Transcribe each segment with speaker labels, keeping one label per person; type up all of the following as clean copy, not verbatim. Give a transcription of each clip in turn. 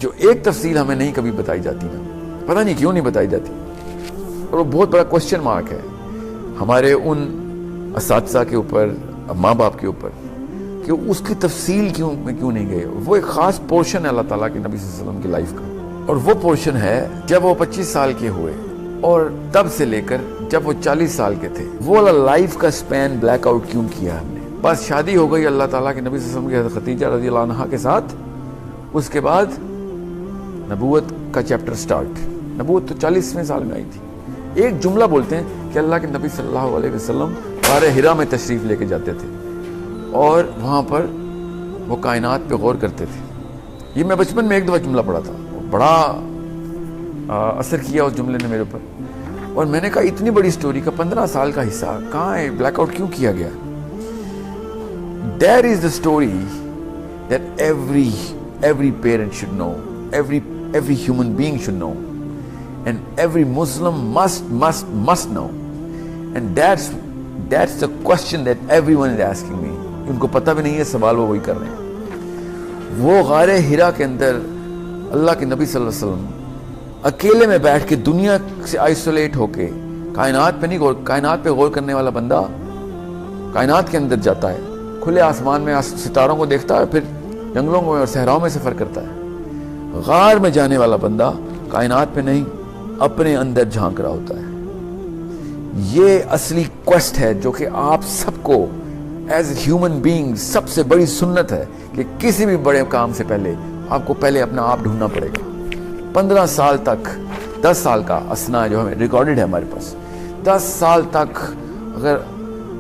Speaker 1: جو ایک تفصیل ہمیں نہیں کبھی بتائی جاتی نا، پتہ نہیں کیوں نہیں بتائی جاتی، اور وہ بہت بڑا کوشچن مارک ہے ہمارے ان اساتذہ کے اوپر، ماں باپ کے اوپر، کہ اس کی تفصیل کیوں نہیں گئے. وہ ایک خاص پورشن ہے اللہ تعالیٰ کے نبی صلی اللہ علیہ وسلم کی لائف کا، اور وہ پورشن ہے جب وہ 25 سال کے ہوئے اور تب سے لے کر جب وہ 40 سال کے تھے، وہ لائف کا سپین بلیک آؤٹ کیوں کیا ہم نے. بس شادی ہو گئی اللہ تعالیٰ کے نبی صلی اللہ علیہ وسلم کی حضرت خدیجہ رضی اللہ عنہا کے ساتھ، اس کے بعد نبوت کا چیپٹر سٹارٹ. نبوت تو 40ویں سال میں آئی تھی. ایک جملہ بولتے ہیں کہ اللہ کے نبی صلی اللہ علیہ وسلم غار حرا میں تشریف لے کے جاتے تھے اور وہاں پر وہ کائنات پہ غور کرتے تھے. یہ میں بچپن میں ایک دفعہ جملہ پڑھا تھا، بڑا اثر کیا اس جملے نے میرے اوپر، اور میں نے کہا اتنی بڑی سٹوری کا 15 سال کا حصہ کہاں ہے، بلیک آؤٹ کیوں کیا گیا. That is the story that every parent should know, every human being should know, and every Muslim must know. And that's the question that everyone is asking me. ان کو پتہ بھی نہیں ہے، سوال وہ وہی کر رہے ہیں. وہ غار حرا کے اندر اللہ کے نبی صلی اللہ علیہ وسلم اکیلے میں بیٹھ کے دنیا سے آئسولیٹ ہو کے کائنات پہ غور کرنے والا بندہ کائنات کے اندر جاتا ہے، کھلے آسمان میں ستاروں کو دیکھتا ہے، پھر جنگلوں میں اور صحراؤں میں سفر کرتا ہے. غار میں جانے والا بندہ کائنات پہ نہیں، اپنے اندر جھانک رہا ہوتا ہے. یہ اصلی کوسٹ ہے جو کہ آپ سب کو ایز اے ہیومن بینگ سب سے بڑی سنت ہے کہ کسی بھی بڑے کام سے پہلے آپ کو پہلے اپنا آپ ڈھونڈنا پڑے گا. 15 سال تک، 10 سال کا اسنا جو ہمیں ریکارڈڈ ہے ہمارے پاس، 10 سال تک اگر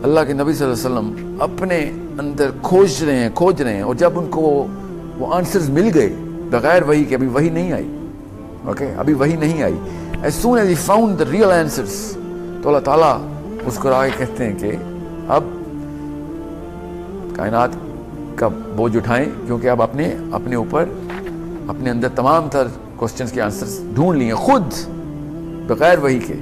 Speaker 1: اللہ کے نبی صلی اللہ علیہ وسلم اپنے اندر کھوج رہے ہیں، اور جب ان کو وہ آنسرز مل گئے بغیر وحی کے، ابھی وحی نہیں آئی، ابھی وحی نہیں آئی. as soon as he found the real answers تو اللہ تعالیٰ اس کو آگے کہتے ہیں کہ اب کائنات کا بوجھ اٹھائیں، کیونکہ اب اپنے اوپر اپنے اندر تمام تر کوسچنز کے آنسرز ڈھونڈ لیے خود بغیر وحی کے.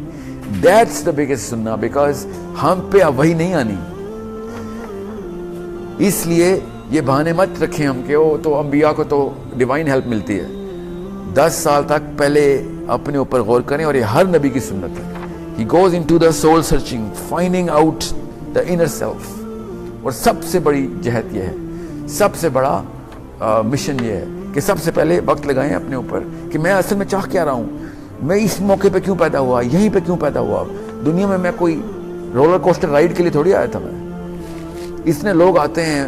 Speaker 1: That's the biggest sunnah, because ہم پہ اب وحی نہیں آنی. اس لیے یہ بہانے مت رکھیں ہم کہ وہ تو انبیاء کو تو ڈیوائن ہیلپ ملتی ہے. 10 سال تک پہلے اپنے اوپر غور کریں، اور یہ ہر نبی کی سنت ہے. He goes into the soul searching, finding out the inner self. اور سب سے بڑی جہت یہ ہے، سب سے بڑا مشن یہ ہے کہ سب سے پہلے وقت لگائیں اپنے اوپر کہ میں اصل میں چاہ کیا رہا ہوں، میں اس موقع پہ کیوں پیدا ہوا، یہیں پہ کیوں پیدا ہوا. دنیا میں کوئی رولر کوسٹر رائڈ کے لیے تھوڑی آیا تھا میں. اتنے لوگ آتے ہیں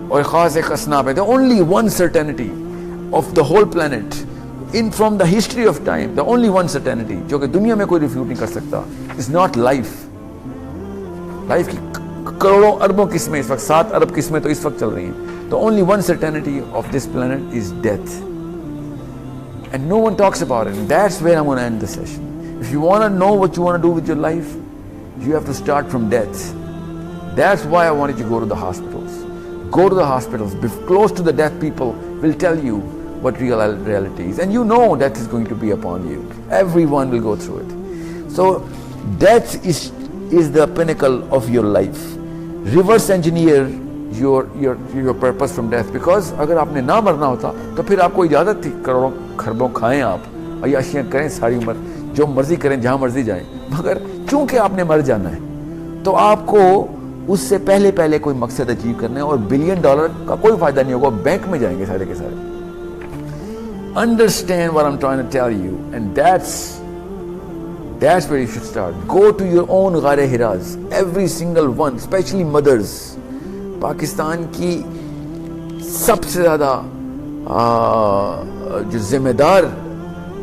Speaker 1: اور خاص ایک اسنا پہ. The only one certainty of the whole planet from the history of time, the only one certainty جو کہ دنیا میں کوئی ریفیوٹ نہیں کر سکتا is not life. لائف کی کروڑوں اربوں قسمیں اس وقت، 7 ارب قسمیں تو اس وقت چل رہی ہیں. The only one certainty of this planet is death. And no one talks about it. And that's where I'm going to end the session. If you want to know what you want to do with your life, you have to start from death. That's why I wanted you to go to the hospitals. Go to the hospitals. Be close to the death people will tell you what real reality is. And you know death is going to be upon you. Everyone will go through it. So death is the pinnacle of your life. Reverse engineer your purpose from death, because اگر آپ نے نہ مرنا ہوتا تو پھر آپ کو اجازت تھی کروڑوں خربوں کھائیں آپ، عیاشیاں کریں ساری عمر، جو مرضی کریں جہاں مرضی جائیں، مگر چونکہ آپ نے مر جانا ہے تو آپ کو اس سے پہلے کوئی مقصد اچیو کرنا ہے، اور $1 بلین کا کوئی فائدہ نہیں ہوگا، بینک میں جائیں گے سارے کے سارے. Understand what I'm trying to tell you, and that's where you should start. Go to your own غار حراز, every single one, especially mothers. Pakistan کی سب سے زیادہ جو ذمہ دار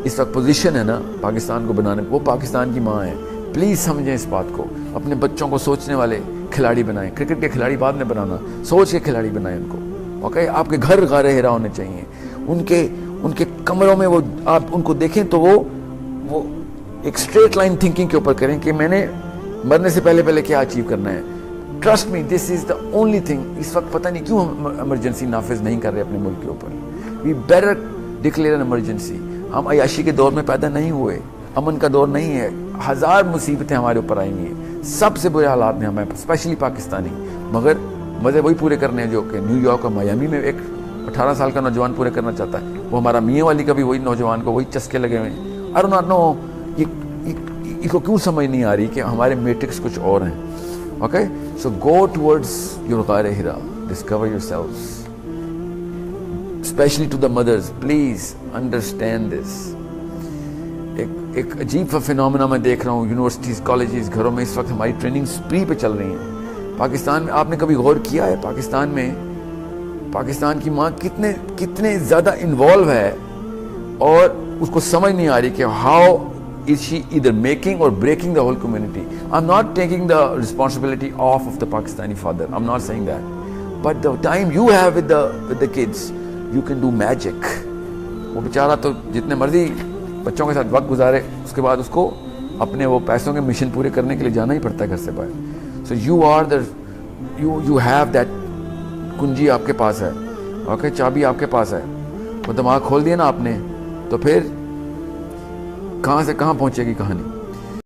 Speaker 1: اس وقت پوزیشن ہے نا پاکستان کو بنانے، وہ پاکستان کی ماں ہے. پلیز سمجھیں اس بات کو، اپنے بچوں کو سوچنے والے کھلاڑی بنائیں. کرکٹ کے کھلاڑی بعد میں بنانا، سوچ کے کھلاڑی بنائیں ان کو. اوکے، آپ کے گھر غار حرا ہونے چاہیے. ان کے کمروں میں وہ آپ ان کو دیکھیں تو وہ ایک اسٹریٹ لائن تھنکنگ کے اوپر کریں کہ میں نے مرنے سے پہلے کیا اچیو کرنا ہے. Trust me, this is the only thing. اس وقت پتہ نہیں کیوں ہم ایمرجنسی نافذ نہیں کر رہے اپنے ملک کے اوپر. We better declare an emergency. ہم عیاشی کے دور میں پیدا نہیں ہوئے، امن کا دور نہیں ہے. 1000 مصیبتیں ہمارے اوپر آئیں گی. سب سے برے حالات میں ہمیں اسپیشلی پاکستانی، مگر مزے وہی پورے کرنے ہیں جو کہ نیو یارک اور میامی میں ایک 18 سال کا نوجوان پورے کرنا چاہتا ہے. وہ ہمارا میاں والی کا بھی وہی نوجوان کو وہی چسکے لگے ہوئے ہیں. I do not know یہ کو کیوں سمجھ نہیں آ رہی کہ ہمارے میٹرکس کچھ اور ہیں. Okay, so go towards your غار ہرا, discover yourselves, especially to the mothers, please understand this. ایک عجیب سا فینومینا میں دیکھ رہا ہوں یونیورسٹیز کالجز گھروں میں اس وقت ہماری ٹریننگ اسپری پہ چل رہی ہیں. پاکستان میں آپ نے کبھی غور کیا ہے پاکستان میں پاکستان کی ماں کتنے زیادہ انوالو ہے اور اس کو سمجھ نہیں آ رہی کہ how is she either making or breaking the whole community. I'm not taking the responsibility off of the Pakistani father. I'm not saying that. But the time you have with the kids, you can do magic. وہ بیچارہ تو جتنے مرضی بچوں کے ساتھ وقت گزارے اس کے بعد اس کو اپنے وہ پیسوں کے مشن پورے کرنے کے لیے جانا ہی پڑتا ہے گھر سے باہر. So you are you have that کنجی آپ کے پاس ہے. اوکے, چابی آپ کے پاس ہے. وہ دماغ کھول دیا نا آپ نے تو پھر کہاں سے کہاں پہنچے گی کہانی.